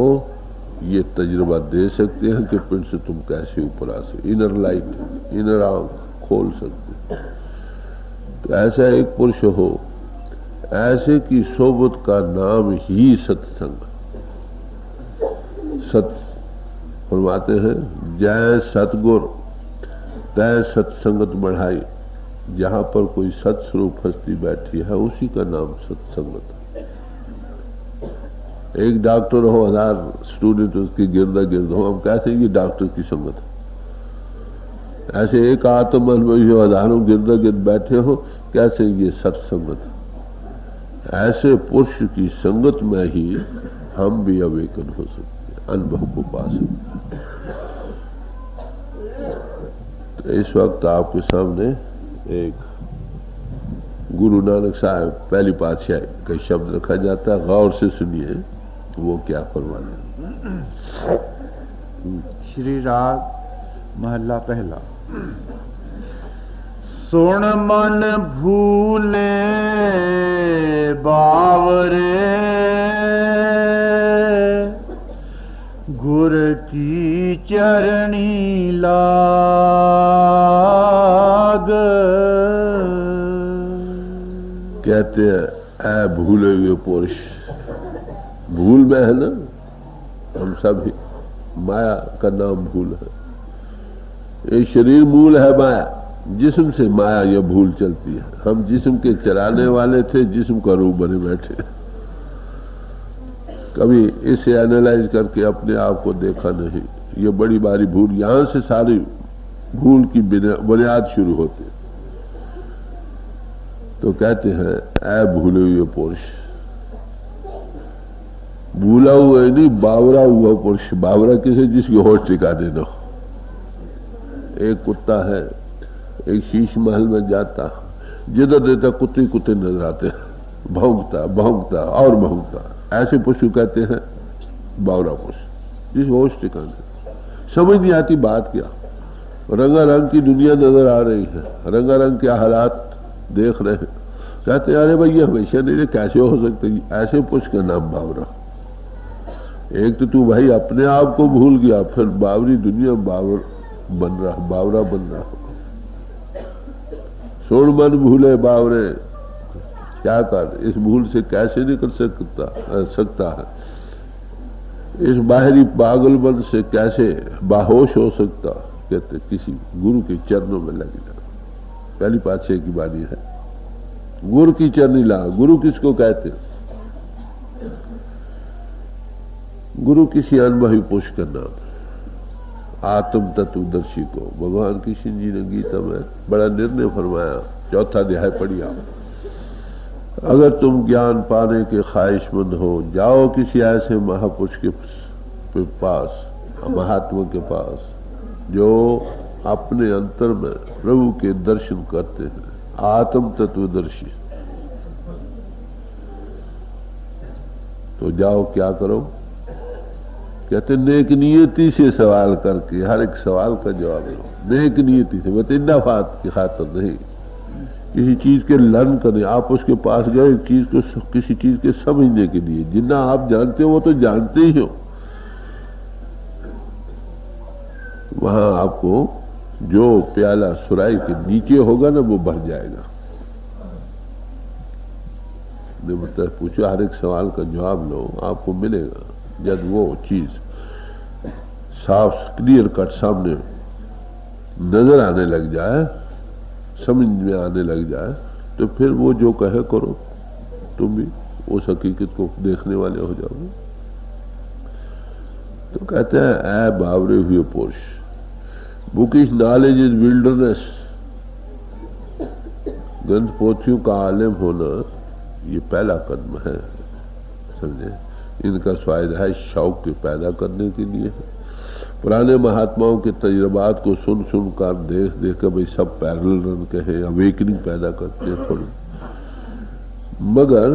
ये तजुर्बा दे सकते हैं कि फिर से तुम कैसे ऊपर आ सकते, इनर लाइट, इनर आंख खोल सकते। तो ऐसा एक पुरुष हो, ऐसे की सोबत का नाम ही सत्संग। सत फरमाते हैं, जय सतगुर तय सत्संगत बढ़ाई। जहां पर कोई सत्स्वरूप हस्ती बैठी है उसी का नाम सत्संगत। एक डॉक्टर हो, 1000 स्टूडेंट उसकी गिरदा गिर्द हो, हम कहते हैं ये डॉक्टर की संगत है। ऐसे एक आत्म अनुभवी हो, हजारों गिरदा गिर्द बैठे हो, कैसे ये सत्संगत। ऐसे पुरुष की संगत में ही हम भी अवेकन हो सकते हैं, अनुभव को पा सकते हैं। तो इस वक्त आपके सामने एक गुरु नानक साहब पहली पातशाही का शब्द रखा जाता है, गौर से सुनिए वो क्या फरमाते हैं। श्री राग महला पहला। सुन मन भूले बावरे, गुर की चरणी लाग। कहते हैं ऐ भूले हुए पुरुष, भूल में है ना हम सभी, माया का नाम भूल है। ये शरीर मूल है माया, जिस्म से माया यह भूल चलती है। हम जिस्म के चलाने वाले थे, जिस्म का रूप बने बैठे। कभी इसे एनालाइज करके अपने आप को देखा नहीं। ये बड़ी बारी भूल, यहां से सारी भूल की बुनियाद शुरू होती है। तो कहते हैं ऐ भूले हुए पुरुष, भूला हुआ नहीं, बावरा हुआ पुरुष। बावरा किसे, जिसकी होश ठिकाने न हो। एक कुत्ता है, एक शीश महल में जाता, जिधर देता कुत्ते कुत्ते नजर आते, भौंकता भौंकता और भौंकता। ऐसे पशु कहते हैं बावरा पशु, जिस होश ठिकाने। समझ नहीं आती बात क्या, रंगारंग की दुनिया नजर आ रही है, रंगारंग के हालात देख रहे हैं। कहते हैं अरे भाई ये हमेशा नहीं, कैसे हो सकते। ऐसे पुरुष का नाम बावरा। एक तो तू भाई अपने आप को भूल गया, फिर बावरी दुनिया बावर बन रहा, बावरा बन रहा। सोड़ मन भूले बावरे, क्या कर, इस भूल से कैसे निकल सकता है। इस बाहरी पागलपन से कैसे बाहोश हो सकता। कहते किसी गुरु के चरणों में लग जा। पहली पातशाही की बानी है, गुरु की चरनी ला। गुरु किसको कहते, गुरु किसी अनुभवी पुरुष का नाम, आत्म तत्वदर्शी को। भगवान कृष्ण जी ने गीता में बड़ा निर्णय फरमाया, 4था अध्याय पढ़िए आप। अगर तुम ज्ञान पाने के ख्वाहिशमंद हो, जाओ किसी ऐसे महापुरुष के पास, महात्मा के पास, जो अपने अंतर में प्रभु के दर्शन करते हैं, आत्म तत्वदर्शी। तो जाओ क्या करो, कहते नेक नियति से सवाल करके हर एक सवाल का जवाब दो। नेक नियति से, बता नफात की खातिर नहीं, किसी चीज के लर्न करने। आप उसके पास गए एक चीज को, किसी चीज के समझने के लिए। जितना आप जानते हो वो तो जानते ही हो। वहां आपको जो प्याला सुराई के नीचे होगा ना वो भर जाएगा। मतलब पूछो, हर एक सवाल का जवाब लो, आपको मिलेगा। जब वो चीज साफ क्लियर कट सामने नजर आने लग जाए, समझ में आने लग जाए, तो फिर वो जो कहे करो, तुम भी उस हकीकत को देखने वाले हो जाओगे। तो कहते हैं ऐ बावरे हुए पुरुष, बुकिश नॉलेज इज विल्डरनेस। ग्रंथ पोथियों का आलिम होना ये पहला कदम है, समझे। इनका स्वायदा है शौक के पैदा करने के लिए। पुराने महात्माओं के तजुर्बात को सुन सुन कर देख देख कर भाई सब पैरेलल रन के हैं, अवेकनिंग पैदा करते हैं थोड़ी। मगर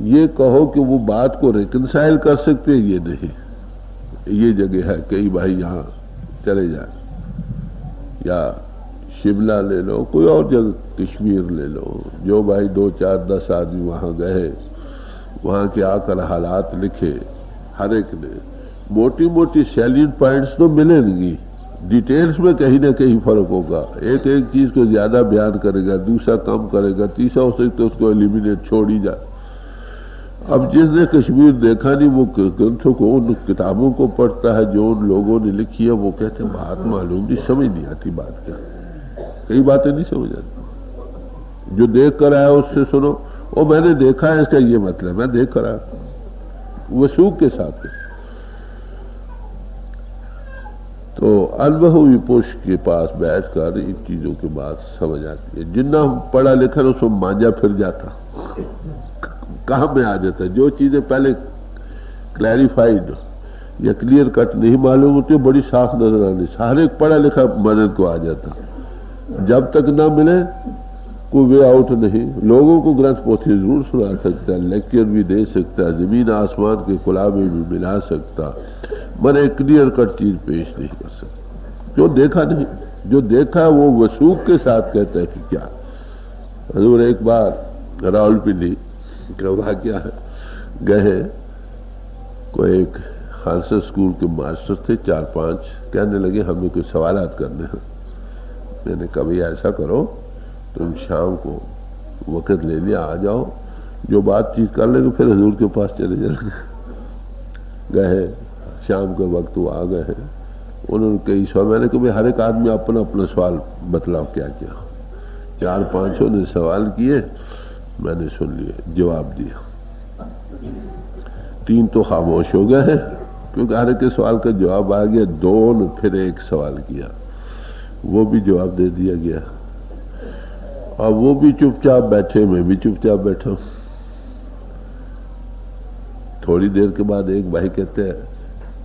ये कहो कि वो बात को रिकंसाइल कर सकते, ये नहीं। ये जगह है कई भाई यहाँ चले जाए, या शिमला ले लो, कोई और जगह कश्मीर ले लो, जो भाई 2, 4, 10 आदमी वहां गए, वहां के आकर हालात लिखे हर एक ने, मोटी मोटी सैलियंट पॉइंट्स तो मिलेंगी, डिटेल्स में कहीं ना कहीं फर्क होगा। एक एक चीज को ज्यादा बयान करेगा, दूसरा कम करेगा, तीसरा हो सकता है उसको एलिमिनेट छोड़ ही जाए। अब जिसने कश्मीर देखा नहीं वो ग्रंथों को, उन किताबों को पढ़ता है जो उन लोगों ने लिखी है, वो कहते हैं बात मालूम नहीं, समझ नहीं आती बात क्या, कई बातें नहीं समझ आती। जो देख कर आया उससे सुनो, वो मैंने देखा है, इसका ये मतलब मैं देख कर आया, वसूख के साथ। तो अनुभवी पुरुष के पास बैठकर इन चीजों की बात समझ आती है। जितना पढ़ा लिखा उसको मांझा फिर जाता, कहाँ में आ जाता। जो चीजें पहले क्लैरिफाइड या क्लियर कट नहीं मालूम होती, बड़ी साफ नजर आनी, सारे पढ़ा लिखा मदद को आ जाता। जब तक ना मिले कोई वे आउट नहीं। लोगों को ग्रंथ पोथी जरूर सुना सकता है, लेक्चर भी दे सकता है, जमीन आसमान के खुलाबे भी मिला सकता, मगर एक क्लियर कट चीज पेश नहीं कर सकता। जो देखा नहीं, जो देखा वो वसूख के साथ कहता है कि क्या। हजूर एक बार रावलपिंडी का वाकया है, गए कोई एक खालसा स्कूल के मास्टर थे, 4-5 कहने लगे हमें कुछ सवालात करने हैं। मैंने कभी ऐसा करो तुम शाम को वक़्त ले लिया, आ जाओ, जो बातचीत कर लेंगे फिर हजूर के पास चले जाएंगे। गए, शाम के वक्त वो आ गए हैं, उन्होंने कई सवाल, मैंने कभी हर एक आदमी अपना अपना सवाल बतलाओ क्या क्या। 4-5 ने सवाल किए, मैंने सुन लिए, जवाब दिया। 3 तो खामोश हो गए हैं क्योंकि हर एक के सवाल का जवाब आ गया। 2 ने फिर एक सवाल किया, वो भी जवाब दे दिया गया। और वो भी चुपचाप बैठे, मैं भी चुपचाप बैठा। थोड़ी देर के बाद एक भाई कहते हैं,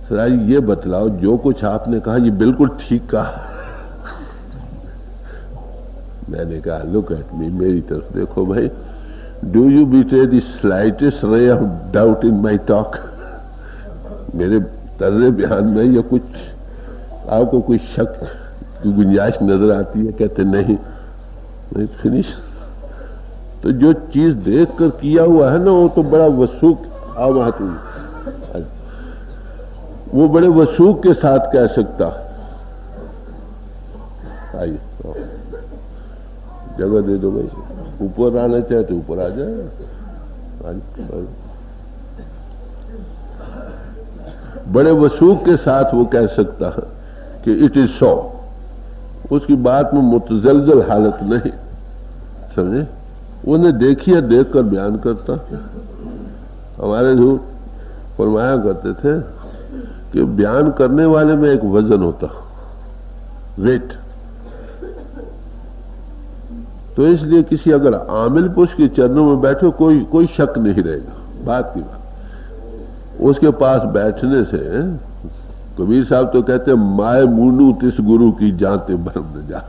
सर ये बतलाओ जो कुछ आपने कहा ये बिल्कुल ठीक कहा। मैंने कहा लुक एट मी, मेरी तरफ देखो भाई, do you betray the slightest ray of doubt in my talk. मेरे तर्ज बयान में या कुछ आपको कोई शक की गुंजाइश नजर आती है? कहते नहीं, फिनिश। तो जो चीज देख कर किया हुआ है ना, वो तो बड़ा वसूख वो बड़े वसूख के साथ कह सकता। आइए जगह दे दो भाई, ऊपर आना चाहे तो ऊपर आ जाए। बड़े वसूख के साथ वो कह सकता है कि इट इज सो। उसकी बात में मुतजलजल हालत नहीं, समझे? उन्हें देखी है, देख कर बयान करता। हमारे हजूर फरमाया करते थे कि बयान करने वाले में एक वजन होता, वेट। तो इसलिए किसी अगर आमिल पुरुष के चरणों में बैठो, कोई शक नहीं रहेगा बात की बात। उसके पास बैठने से कबीर साहब तो कहते हैं, माए मूनू तिस गुरु की जाते भरम न जा।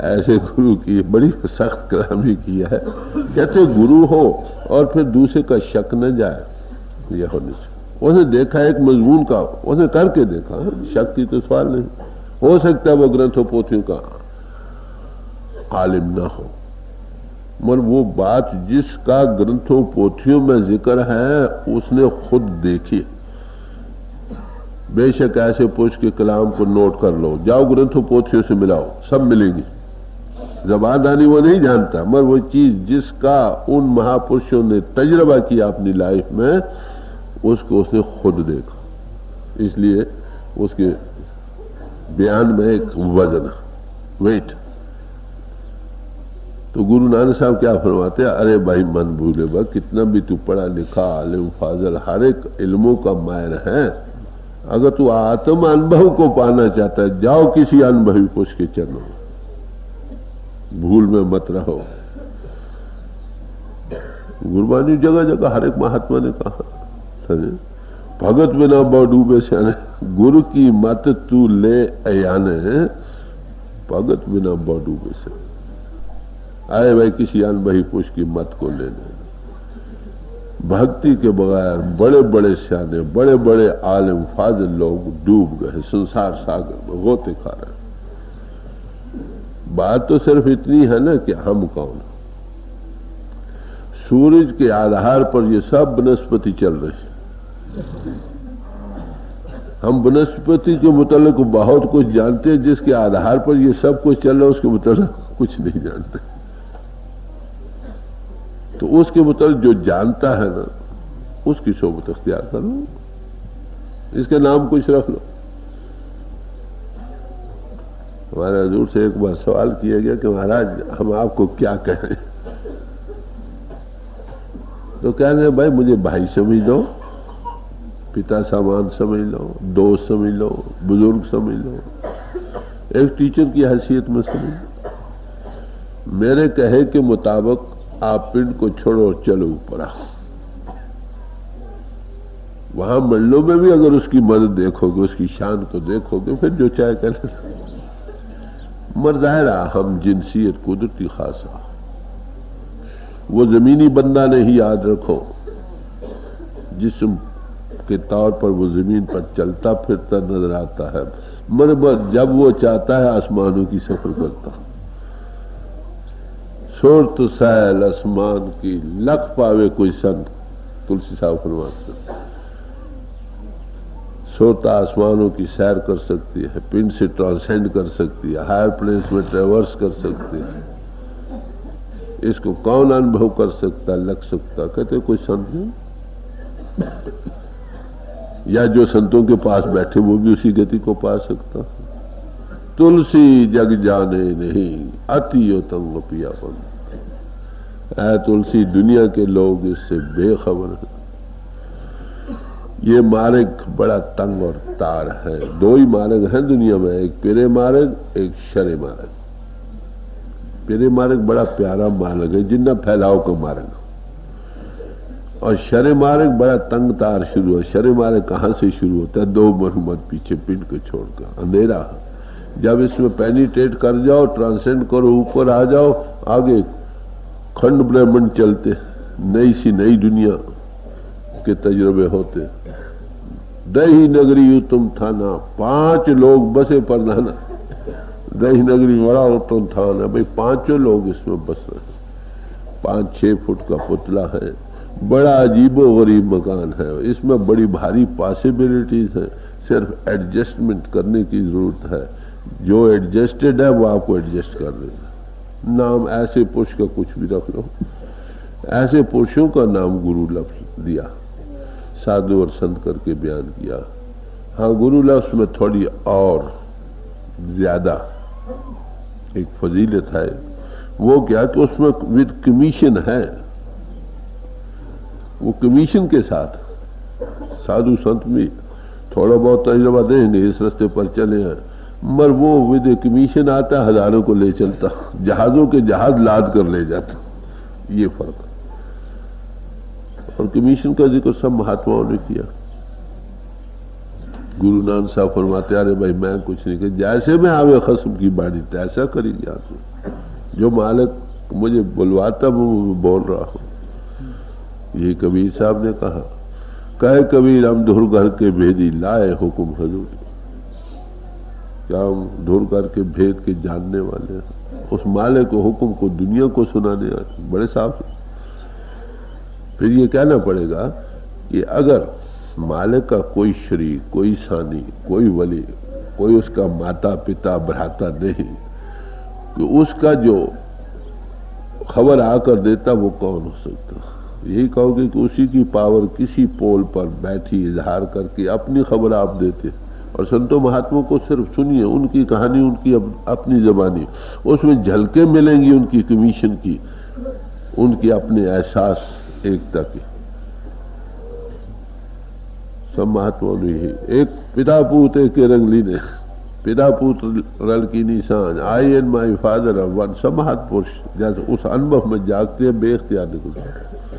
ऐसे गुरु की बड़ी सख्त कलामी किया है। कहते गुरु हो और फिर दूसरे का शक न जाए, यह होने से। उसने देखा एक मजमून का, उसने करके देखा, शक की तो सवाल नहीं। हो सकता है वो ग्रंथों पोथियों का आलिम ना हो, मगर वो बात जिसका ग्रंथों पोथियों में जिक्र है उसने खुद देखी। बेशक ऐसे पुरुष के कलाम को नोट कर लो, जाओ ग्रंथों पोथियों से मिलाओ, सब मिलेंगी। जबानदानी वो नहीं जानता, मगर वो चीज जिसका उन महापुरुषों ने तजर्बा किया अपनी लाइफ में, उसको उसने खुद देखा। इसलिए उसके बयान में एक वजन, वेट। तो गुरु नानक साहब क्या फरमाते हैं, अरे भाई मन भूले बा, कितना भी तू पढ़ा लिखा आलिम फाजल हर एक इल्मों का माहिर है, अगर तू आत्म अनुभव को पाना चाहता है, जाओ किसी अनुभवी पुरुष के चरणों में, भूल में मत रहो। गुरबानी जगह जगह हर एक महात्मा ने कहा, भगत बिना बहु डूबे से, गुरु की मत तू ले अयाने, भगत बिना बहु डूबे से। आए भाई किसी अनुभवी पुरुष की मत को लेने, भक्ति के बगैर बड़े बड़े सियाने, बड़े बड़े आलिम फाजिल लोग डूब गए संसार सागर में, गोते खा रहे। बात तो सिर्फ इतनी है ना कि हम कौन। सूरज के आधार पर ये सब वनस्पति चल रही है, हम वनस्पति के मुतालिक बहुत कुछ जानते हैं, जिसके आधार पर ये सब कुछ चल रहा है उसके मुतालिक कुछ नहीं जानते। तो उसके मुताबिक जो जानता है ना, उसकी सोबत अख्तियार करो, इसके नाम कुछ रख लो। हमारे हजूर से एक बार सवाल किया गया कि महाराज हम आपको क्या कहें, तो कह रहे भाई मुझे भाई समझ लो, पिता समान समझ लो, दोस्त समझ लो, बुजुर्ग समझ लो, एक टीचर की हैसियत में समझ लो। मेरे कहे के मुताबिक आप पिंड को छोड़ो और चलो ऊपर आओ। वहां मंडलों में भी अगर उसकी मदद देखोगे, उसकी शान को देखोगे, फिर जो चाहे कर मर जाहिरा हम जिनसियत कुदरती खासा, वो जमीनी बंदा नहीं, याद रखो जिस्म के तौर पर वो जमीन पर चलता फिरता नजर आता है, मगर जब वो चाहता है आसमानों की सफर करता। सुरत सैल आसमान की लख पावे कोई संत, तुलसी साहब फरमाते हैं। सोता आसमानों की सैर कर सकती है, पिंड से ट्रांसेंड कर सकती है, हायर प्लेस में ट्रेवर्स कर सकती है। इसको कौन अनुभव कर सकता, लग सकता? कहते कोई संत नहीं, या जो संतों के पास बैठे वो भी उसी गति को पा सकता। तुलसी जग जाने नहीं, अति उत्तम पियापन। ऐ तुलसी, दुनिया के लोग इससे बेखबर हैं। ये मार्ग बड़ा तंग और तार है। दो ही मार्ग हैं दुनिया में, एक पिरे मार्ग, एक शरे मार्ग। पिरे मार्ग बड़ा प्यारा मार्ग है, जिन्ना फैलाव का मार्ग, और शरे मार्ग बड़ा तंग तार शुरू है। शरे मार्ग कहां से शुरू होता है? दो मरहमत पीछे पिंड को छोड़कर अंधेरा। जब इसमें पेनिट्रेट कर जाओ, ट्रांसेंड करो, ऊपर आ जाओ, आगे खंड ब्रह्मंड चलते, नई सी नई दुनिया के तजुर्बे होते। दही नगरी उत्तम थाना, 5 लोग बसे पर नाना। दही नगरी बड़ा उत्तम थाना, भाई 5 लोग इसमें बस रहे। 5-6 फुट का पुतला है, बड़ा अजीबो गरीब मकान है। इसमें बड़ी भारी पॉसिबिलिटीज है, सिर्फ एडजस्टमेंट करने की जरूरत है। जो एडजस्टेड है वो आपको एडजस्ट कर देगा। नाम ऐसे पुरुष का कुछ भी रख लो, ऐसे पुरुषों का नाम गुरु लफ्ज दिया, साधु और संत करके बयान किया। हाँ, गुरु लफ्ज में थोड़ी और ज्यादा एक फजीलत है। वो क्या कि उसमें विद कमीशन है, वो कमीशन के साथ। साधु संत भी थोड़ा बहुत तजुर्बा देंगे, इस रास्ते पर चले हैं, मगर वो विद कमीशन आता, हजारों को ले चलता, जहाजों के जहाज लाद कर ले जाता। ये फर्क। और कमीशन का जिक्र सब महात्माओं ने किया। गुरु नानक साहब फरमाते, अरे भाई मैं कुछ नहीं कर, जैसे मैं आवे खस्म की बाड़ी तैसा करेंगे आप। जो मालिक मुझे बुलवाता वो बोल रहा हूं। ये कबीर साहब ने कहा, कहे कबीर हम धुर घर के भेदी लाए हुकुम हजूर। क्या हम धुर घर के भेद के जानने वाले हैं? उस मालिक को हुक्म को दुनिया को सुनाने आते, बड़े साफ। फिर ये कहना पड़ेगा कि अगर मालिक का कोई शरीक, कोई सानी, कोई वली, कोई उसका माता पिता भ्राता नहीं, कि उसका जो खबर आकर देता वो कौन हो सकता? यही कहोगे कि उसी की पावर किसी पोल पर बैठी इजहार करके अपनी खबर आप देते। और संतों महात्माओं को सिर्फ सुनिए, उनकी कहानी, उनकी अपनी जबानी, उसमें झलके मिलेंगी उनकी कमीशन की, उनकी अपने एहसास एकता की। सब महात्माओं ने ही, एक पिता पूत के रंगली ने, पिता पुत्र रल की निशान, आई एंड माई फादर वन। सब महात्पुरुष जैसे उस अनुभव में जागते हैं, बेख्तियार निकलते।